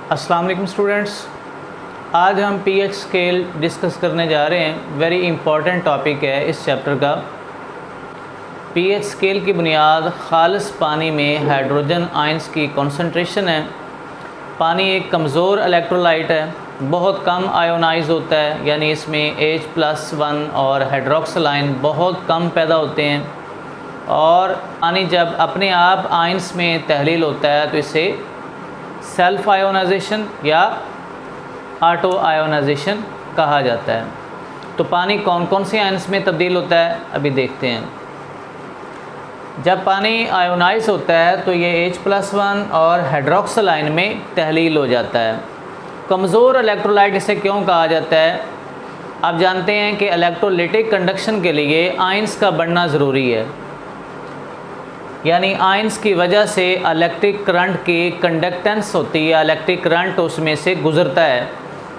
अस्सलाम वालेकुम स्टूडेंट्स, आज हम पीएच स्केल डिस्कस करने जा रहे हैं। वेरी इंपॉर्टेंट टॉपिक है इस चैप्टर का। पीएच स्केल की बुनियाद खालिस पानी में हाइड्रोजन आयंस की कंसंट्रेशन है। पानी एक कमज़ोर इलेक्ट्रोलाइट है, बहुत कम आयोनाइज होता है, यानी इसमें H+1 और हाइड्रोक्सिल आयन बहुत कम पैदा होते हैं। और पानी जब अपने आप आयंस में तहलील होता है तो इसे सेल्फ आयोनाइजेशन या ऑटो आयोनाइजेशन कहा जाता है। तो पानी कौन कौन से आयंस में तब्दील होता है अभी देखते हैं। जब पानी आयोनाइज होता है तो ये H+1 और हाइड्रोक्सिल आयन में तहलील हो जाता है। कमज़ोर इलेक्ट्रोलाइट इसे क्यों कहा जाता है? आप जानते हैं कि इलेक्ट्रोलिटिक कंडक्शन के लिए आयंस का बढ़ना ज़रूरी है, यानी आयंस की वजह से इलेक्ट्रिक करंट की कंडक्टेंस होती है, इलेक्ट्रिक करंट उसमें से गुज़रता है।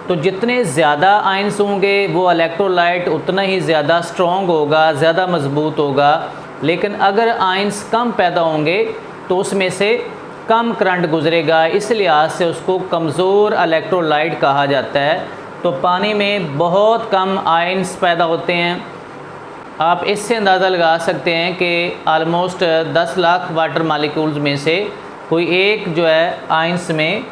तो जितने ज़्यादा आयंस होंगे वो इलेक्ट्रोलाइट उतना ही ज़्यादा स्ट्रॉन्ग होगा, ज़्यादा मजबूत होगा। लेकिन अगर आयंस कम पैदा होंगे तो उसमें से कम करंट गुज़रेगा, इस लिहाज से उसको कमज़ोर इलेक्ट्रोलाइट कहा जाता है। तो पानी में बहुत कम आयंस पैदा होते हैं। आप इससे अंदाज़ा लगा सकते हैं कि आलमोस्ट 10 लाख वाटर मालिक्यूल्स में से कोई एक जो है आयंस में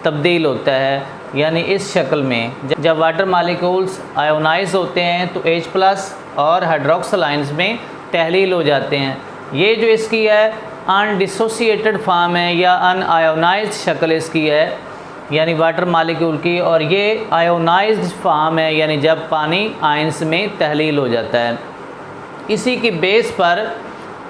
तब्दील होता है, यानी इस शक्ल में। जब वाटर मालिक्यूल्स आयोनाइज होते हैं तो H+ और हाइड्रोक्सिल आयंस में तहलील हो जाते हैं। ये जो इसकी है अनडिसोसिएटेड फॉर्म है या अनआयोनाइज्ड शक्ल इसकी है, यानी वाटर मालिक्यूल की, और ये आयोनाइज्ड फॉर्म है, यानी जब पानी आयंस में तहलील हो जाता है। इसी की बेस पर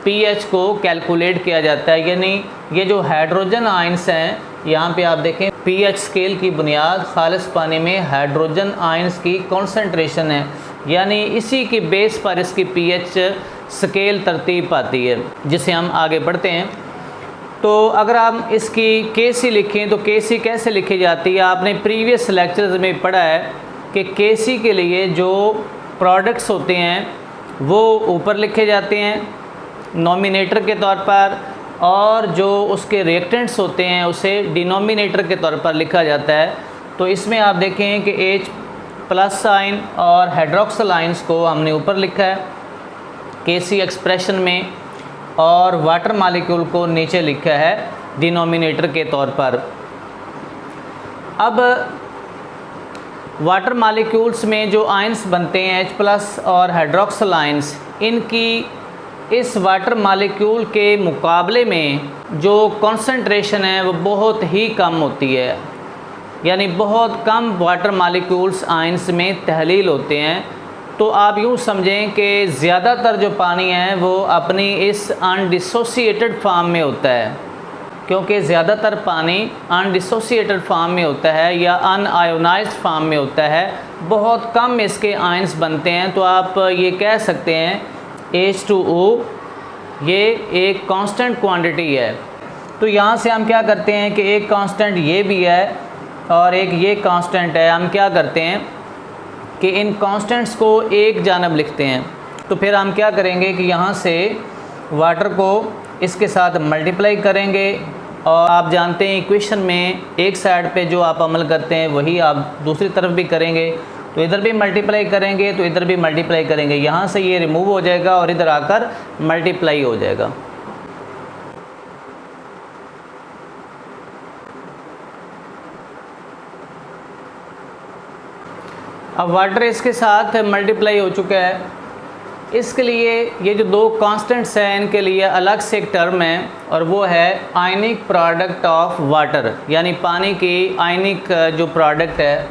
पीएच को कैलकुलेट किया जाता है, यानी ये जो हाइड्रोजन आयंस हैं, यहाँ पे आप देखें पीएच स्केल की बुनियाद खालिस पानी में हाइड्रोजन आयंस की कॉन्सेंट्रेशन है, यानी इसी की बेस पर इसकी पीएच स्केल तरतीब पाती है, जिसे हम आगे बढ़ते हैं। तो अगर हम इसकी केसी लिखें तो केसी कैसे लिखी जाती है? आपने प्रीवियस लेक्चर्स में पढ़ा है कि केसी के लिए जो प्रोडक्ट्स होते हैं वो ऊपर लिखे जाते हैं नॉमिनेटर के तौर पर, और जो उसके रिएक्टेंट्स होते हैं उसे डिनोमिनेटर के तौर पर लिखा जाता है। तो इसमें आप देखें कि H+ आयन और हाइड्रोक्सिल आयंस को हमने ऊपर लिखा है केसी एक्सप्रेशन में, और वाटर मालिक्यूल को नीचे लिखा है डिनोमिनेटर के तौर पर। अब वाटर मालिक्यूल्स में जो आयंस बनते हैं H+ और हाइड्रोक्सिल आयंस, इनकी इस वाटर मालिक्यूल के मुकाबले में जो कॉन्सेंट्रेशन है वो बहुत ही कम होती है, यानी बहुत कम वाटर मालिक्यूल्स आयंस में तहलील होते हैं। तो आप यूँ समझें कि ज़्यादातर जो पानी है वो अपनी इस अनडिसोसिएटेड फॉर्म में होता है, क्योंकि ज़्यादातर पानी अनडिसोसिएटेड फॉर्म में होता है या अनआयोनाइज्ड फॉर्म में होता है। बहुत कम इसके आयंस बनते हैं। तो आप ये कह सकते हैं H2O ये एक कांस्टेंट क्वांटिटी है। तो यहाँ से हम क्या करते हैं कि एक कांस्टेंट ये भी है और एक ये कांस्टेंट है। हम क्या करते हैं कि इन कांस्टेंट्स को एक जानब लिखते हैं। तो फिर हम क्या करेंगे कि यहाँ से वाटर को इसके साथ मल्टीप्लाई करेंगे, और आप जानते हैं इक्वेशन में एक साइड पे जो आप अमल करते हैं वही आप दूसरी तरफ भी करेंगे। तो इधर भी मल्टीप्लाई करेंगे तो इधर भी मल्टीप्लाई करेंगे, यहाँ से ये रिमूव हो जाएगा और इधर आकर मल्टीप्लाई हो जाएगा। अब वाटर इसके साथ मल्टीप्लाई हो चुका है। इसके लिए ये जो दो कांस्टेंट्स हैं इनके लिए अलग से एक टर्म है, और वो है आयनिक प्रोडक्ट ऑफ वाटर, यानी पानी की आयनिक जो प्रोडक्ट है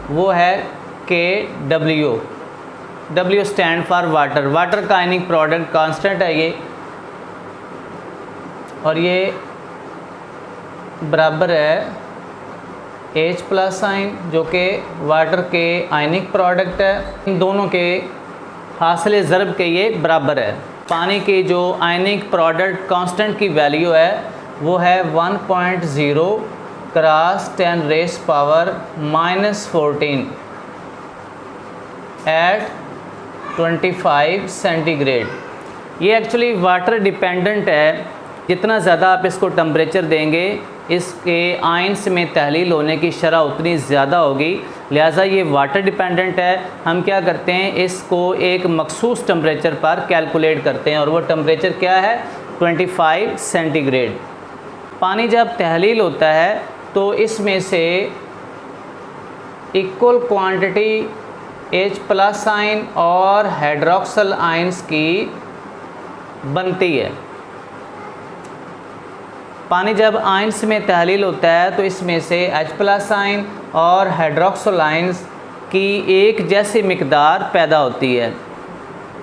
वो है KW। W stand for water. Water का आयनिक प्रोडक्ट कांस्टेंट है ये, और ये बराबर है H+ आयन जो कि वाटर के आयनिक प्रोडक्ट है। इन दोनों के हासिल ज़रब के ये बराबर है। पानी की जो आयनिक प्रोडक्ट कांस्टेंट की वैल्यू है वो है 1.0 क्रॉस 10⁻⁻14 एट 25 सेंटीग्रेड। ये एक्चुअली वाटर डिपेंडेंट है। जितना ज़्यादा आप इसको टेम्परेचर देंगे इसके आयंस में तहलील होने की शरह उतनी ज़्यादा होगी, लिहाजा ये वाटर डिपेंडेंट है। हम क्या करते हैं, इसको एक मखसूस टेम्परेचर पर कैलकुलेट करते हैं और वो टेम्परेचर क्या है, 25 सेंटीग्रेड। पानी जब तहलील होता है तो इसमें से इक्वल क्वांटिटी H+ आयन और हाइड्रोक्सल आयंस की बनती है। पानी जब आयंस में तहलील होता है तो इसमें से H+ आयन और हाइड्रोक्सल आयंस की एक जैसी मिकदार पैदा होती है,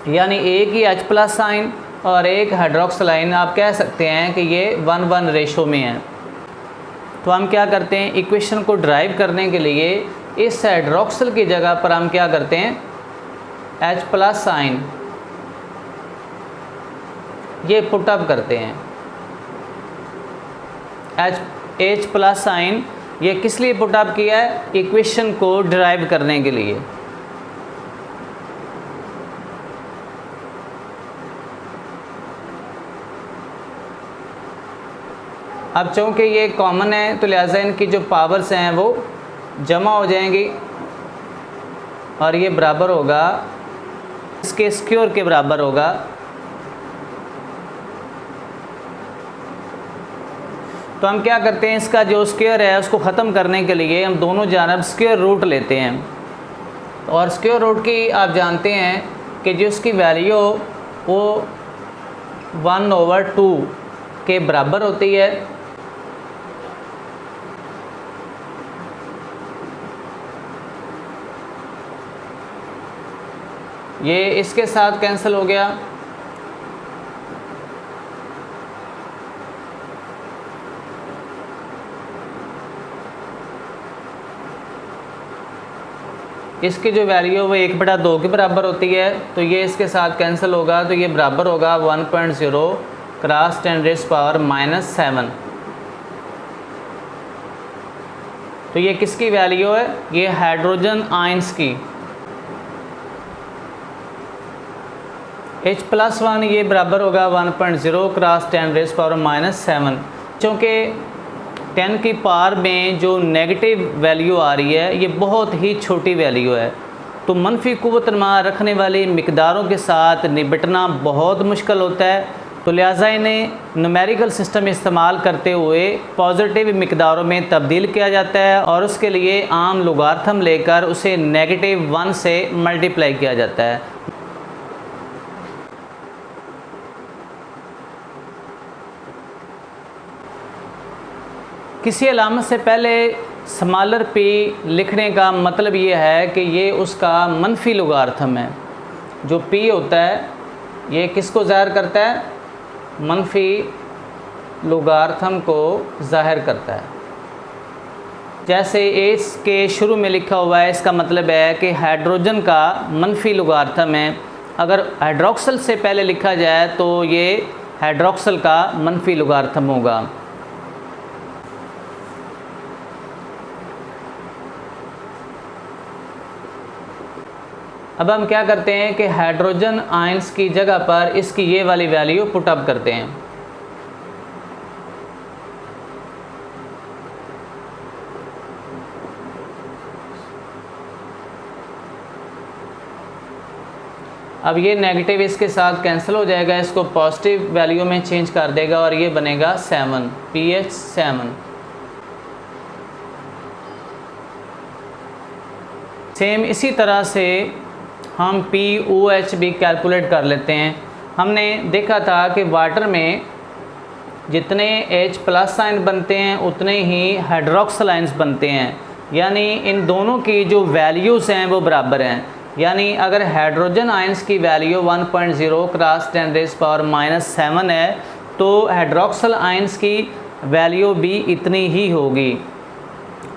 यानी एक ही H+ आयन और एक हाइड्रोक्सल आयन आप कह सकते हैं कि ये 1:1 रेशो में है। तो हम क्या करते हैं, इक्वेशन को ड्राइव करने के लिए इस हाइड्रोक्सल की जगह पर हम क्या करते हैं, H+ आयन ये पुटअप करते हैं। H+ आयन ये किस लिए पुटअप किया है, इक्वेशन को ड्राइव करने के लिए। अब चूँकि ये कॉमन है तो लिहाजा इनकी जो पावर्स हैं वो जमा हो जाएंगी और ये बराबर होगा इसके स्क्वायर के बराबर होगा। तो हम क्या करते हैं, इसका जो स्क्वायर है उसको ख़त्म करने के लिए हम दोनों जानब स्क्वायर रूट लेते हैं और स्क्वायर रूट की आप जानते हैं कि जो इसकी वैल्यू वो 1/2 के बराबर होती है। ये इसके साथ कैंसिल हो गया, इसकी जो वैल्यू है वो 1/2 के बराबर होती है। तो ये इसके साथ कैंसिल होगा तो ये बराबर होगा 1.0 क्रॉस 10⁻⁻7। तो ये किसकी वैल्यू है, ये हाइड्रोजन आयंस की। H+1 ये बराबर होगा 1.0 क्रॉस 10⁻⁻7। चूँकि 10 की पावर में जो नेगेटिव वैल्यू आ रही है ये बहुत ही छोटी वैल्यू है, तो मनफी क़ुव्वत नमा रखने वाली मिकदारों के साथ निपटना बहुत मुश्किल होता है। तो लिहाजा इन्हें न्यूमेरिकल सिस्टम इस्तेमाल करते हुए पॉजिटिव मिकदारों में तब्दील किया जाता है और उसके लिए आम लोगार्थम लेकर उसे -1 से मल्टीप्लाई किया जाता है। किसी अलामत से पहले स्मॉलर p लिखने का मतलब ये है कि ये उसका मनफी लोगार्थम है। जो p होता है ये किसको ज़ाहिर करता है, मनफी लोगार्थम को ज़ाहिर करता है। जैसे एस के शुरू में लिखा हुआ है, इसका मतलब है कि हाइड्रोजन का मनफी लोगार्थम है। अगर हाइड्रोक्सल से पहले लिखा जाए तो ये हाइड्रोक्सल का मनफी लोगार्थम होगा। अब हम क्या करते हैं कि हाइड्रोजन आयंस की जगह पर इसकी ये वाली वैल्यू पुटअप करते हैं। अब ये नेगेटिव इसके साथ कैंसिल हो जाएगा, इसको पॉजिटिव वैल्यू में चेंज कर देगा और ये बनेगा 7 pH7। सेम इसी तरह से हम POH भी कैलकुलेट कर लेते हैं। हमने देखा था कि वाटर में जितने H+ आयन बनते हैं उतने ही हाइड्रोक्सल आयन्स बनते हैं, यानी इन दोनों की जो वैल्यूज़ हैं वो बराबर हैं। यानी अगर हाइड्रोजन आयन्स की वैल्यू 1.0 क्रॉस 10⁻⁻7 है तो हाइड्रोक्सल आयन्स की वैल्यू भी इतनी ही होगी।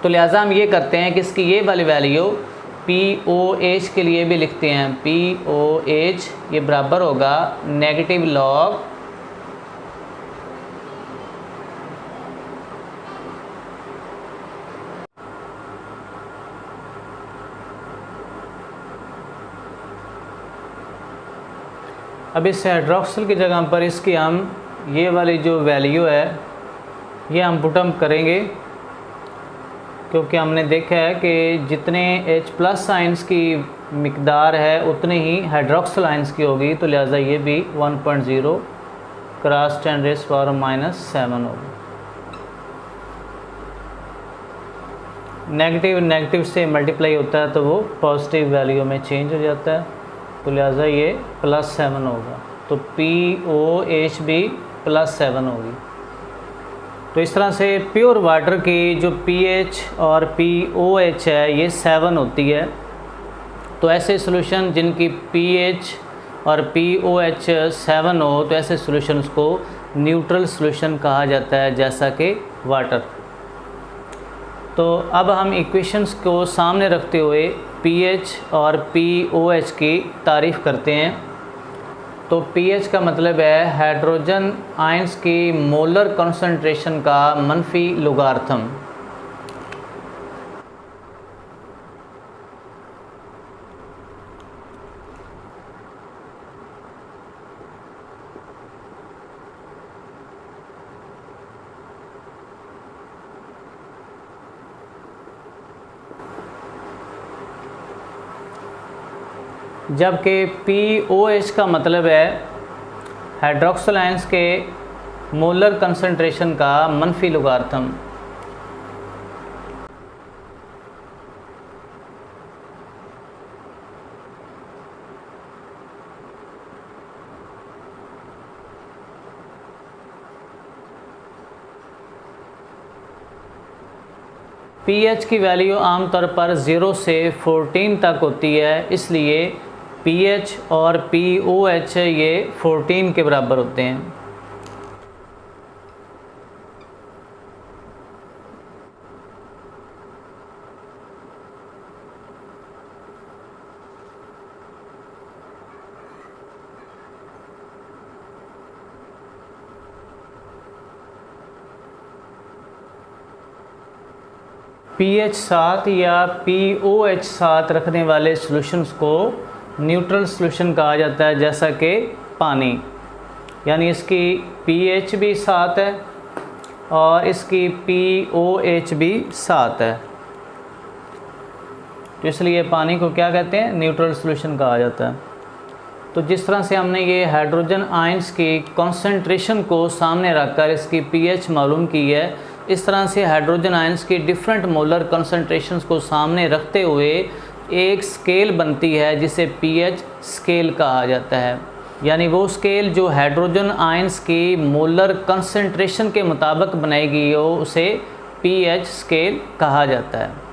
तो लिहाजा हम ये करते हैं कि इसकी ये वाली वैल्यू POH के लिए भी लिखते हैं। POH ये बराबर होगा -log अब इस हाइड्रोक्सल की जगह पर इसकी हम ये वाली जो वैल्यू है ये हम पुटअप करेंगे क्योंकि हमने देखा है कि जितने H+ आयंस की मिकदार है उतनी ही हाइड्रोक्सिल आयंस की होगी, तो लिहाजा ये भी 1.0 क्रॉस 10⁻⁻7 होगी। नेगेटिव नेगेटिव से मल्टीप्लाई होता है तो वो पॉजिटिव वैल्यू में चेंज हो जाता है, तो लिहाजा ये +7 होगा, तो POH भी +7 होगी। तो इस तरह से प्योर वाटर की जो pH और POH है ये 7 होती है। तो ऐसे सॉल्यूशन जिनकी pH और POH 7 हो तो ऐसे सॉल्यूशंस को न्यूट्रल सॉल्यूशन कहा जाता है, जैसा कि वाटर। तो अब हम इक्वेशंस को सामने रखते हुए pH और POH की तारीफ़ करते हैं। तो pH का मतलब है हाइड्रोजन आयंस की मोलर कंसंट्रेशन का मनफी लोगार्थम। जबकि POH का मतलब है हाइड्रोक्सिल आयंस के मोलर कंसंट्रेशन का मनफी लोगार्थम। pH की वैल्यू आमतौर पर 0 से 14 तक होती है, इसलिए pH और POH ये 14 के बराबर होते हैं। pH 7 या POH 7 रखने वाले सॉल्यूशंस को न्यूट्रल सॉल्यूशन कहा जाता है, जैसा कि पानी, यानी इसकी pH भी 7 है और इसकी POH भी 7 है, तो इसलिए पानी को क्या कहते हैं, न्यूट्रल सॉल्यूशन कहा जाता है। तो जिस तरह से हमने ये हाइड्रोजन आयंस की कॉन्सेंट्रेशन को सामने रखकर इसकी pH मालूम की है, इस तरह से हाइड्रोजन आयंस की डिफरेंट मोलर कॉन्सेंट्रेशंस को सामने रखते हुए एक स्केल बनती है जिसे pH स्केल कहा जाता है, यानी वो स्केल जो हाइड्रोजन आयंस की मोलर कंसंट्रेशन के मुताबिक बनाई गई हो उसे pH स्केल कहा जाता है।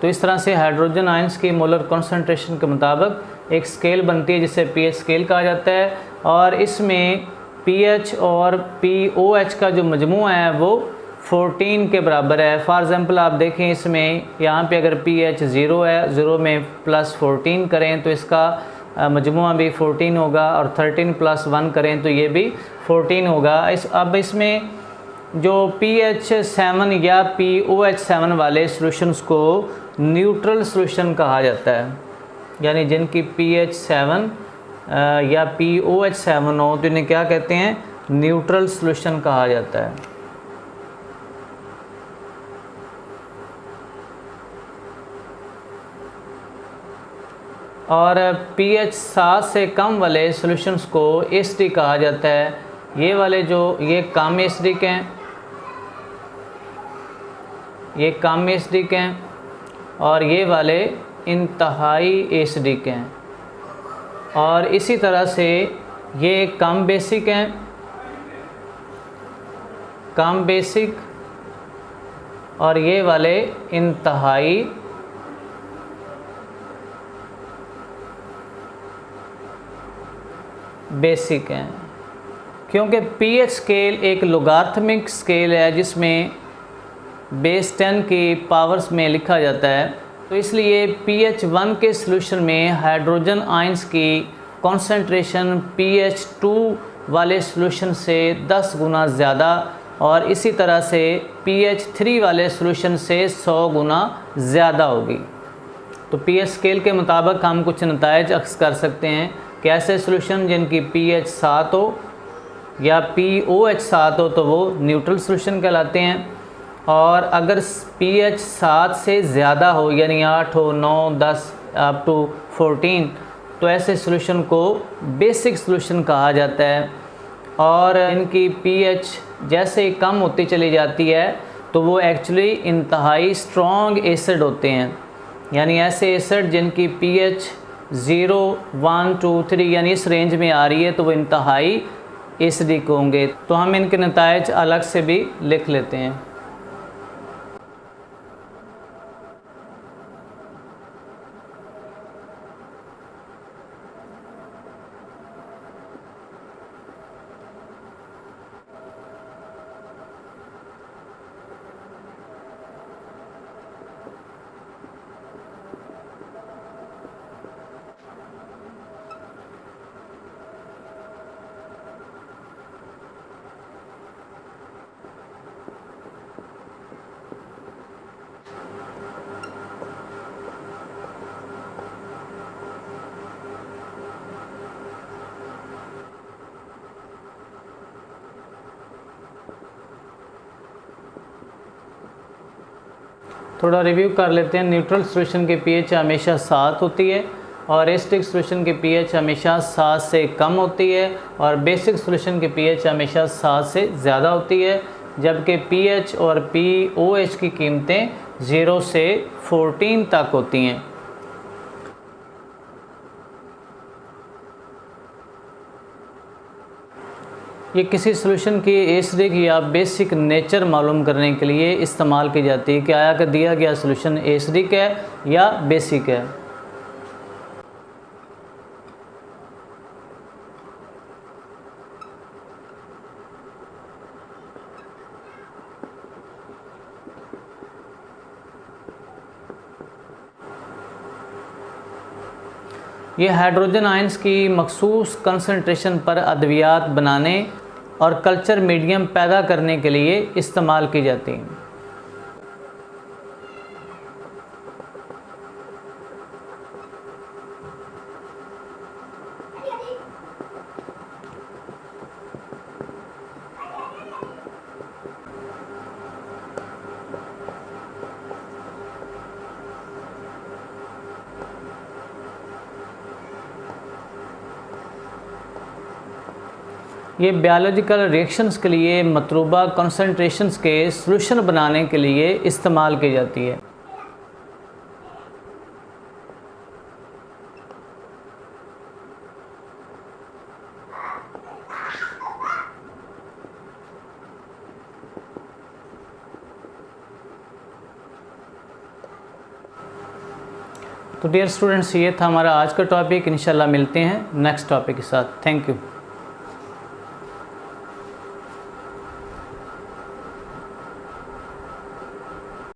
तो इस तरह से हाइड्रोजन आयंस की मोलर कॉन्सेंट्रेशन के मुताबिक एक स्केल बनती है जिसे pH स्केल कहा जाता है, और इसमें pH और POH का जो मजमू है वो 14 के बराबर है। फॉर एग्ज़ाम्पल आप देखें, इसमें यहाँ पे अगर pH 0 है, 0 में +14 करें तो इसका मजमुआ भी 14 होगा, और 13 + 1 करें तो ये भी 14 होगा। अब इसमें जो pH 7 या POH 7 वाले सॉल्यूशंस को न्यूट्रल सॉल्यूशन कहा जाता है, यानी जिनकी pH 7 या POH 7 हो तो इन्हें क्या कहते हैं, न्यूट्रल सॉल्यूशन कहा जाता है। और pH 7 से कम वाले सॉल्यूशंस को एसिडिक कहा जाता है। ये वाले जो ये कम एसिडिक हैं, ये कम एसिडिक हैं, और ये वाले इंतहाई एसिडिक हैं। और इसी तरह से ये कम बेसिक हैं, कम बेसिक, और ये वाले इंतहाई बेसिक हैं, क्योंकि पीएच स्केल एक लोगार्थमिक स्केल है जिसमें बेस 10 की पावर्स में लिखा जाता है। तो इसलिए pH 1 के सॉल्यूशन में हाइड्रोजन आयंस की कॉन्सेंट्रेशन pH 2 वाले सॉल्यूशन से 10 गुना ज़्यादा और इसी तरह से pH 3 वाले सॉल्यूशन से 100 गुना ज़्यादा होगी। तो pH स्केल के मुताबिक हम कुछ नताइज अक्स कर सकते हैं कि ऐसे सॉल्यूशन जिनकी pH 7 हो या POH 7 हो तो वो न्यूट्रल सॉल्यूशन कहलाते हैं, और अगर pH 7 से ज़्यादा हो यानी 8 हो, 9, 10 अप टू 14 तो ऐसे सॉल्यूशन को बेसिक सॉल्यूशन कहा जाता है। और इनकी pH जैसे कम होती चली जाती है तो वो एक्चुअली इंतहाई स्ट्रॉन्ग एसिड होते हैं, यानी ऐसे एसिड जिनकी pH 0, 1, 2, 3 यानी इस रेंज में आ रही है तो वो इंतहाई एसिडिक होंगे। तो हम इनके नताइज अलग से भी लिख लेते हैं। थोड़ा रिव्यू कर लेते हैं। न्यूट्रल सॉल्यूशन की pH हमेशा 7 होती है और एसिडिक सॉल्यूशन की pH हमेशा 7 से कम होती है और बेसिक सॉल्यूशन की pH हमेशा 7 से ज़्यादा होती है, जबकि pH और POH की कीमतें 0 से 14 तक होती हैं। ये किसी सॉल्यूशन की एसिडिक या बेसिक नेचर मालूम करने के लिए इस्तेमाल की जाती है कि आया कि दिया गया सॉल्यूशन एसिडिक है या बेसिक है। ये हाइड्रोजन आयंस की मखसूस कंसंट्रेशन पर अद्वियात बनाने और कल्चर मीडियम पैदा करने के लिए इस्तेमाल की जाती हैं। ये बायोलॉजिकल रिएक्शंस के लिए मतलूबा कंसंट्रेशंस के सॉल्यूशन बनाने के लिए इस्तेमाल की जाती है। तो डियर स्टूडेंट्स, ये था हमारा आज का टॉपिक। इंशाल्लाह मिलते हैं नेक्स्ट टॉपिक के साथ। Thank you.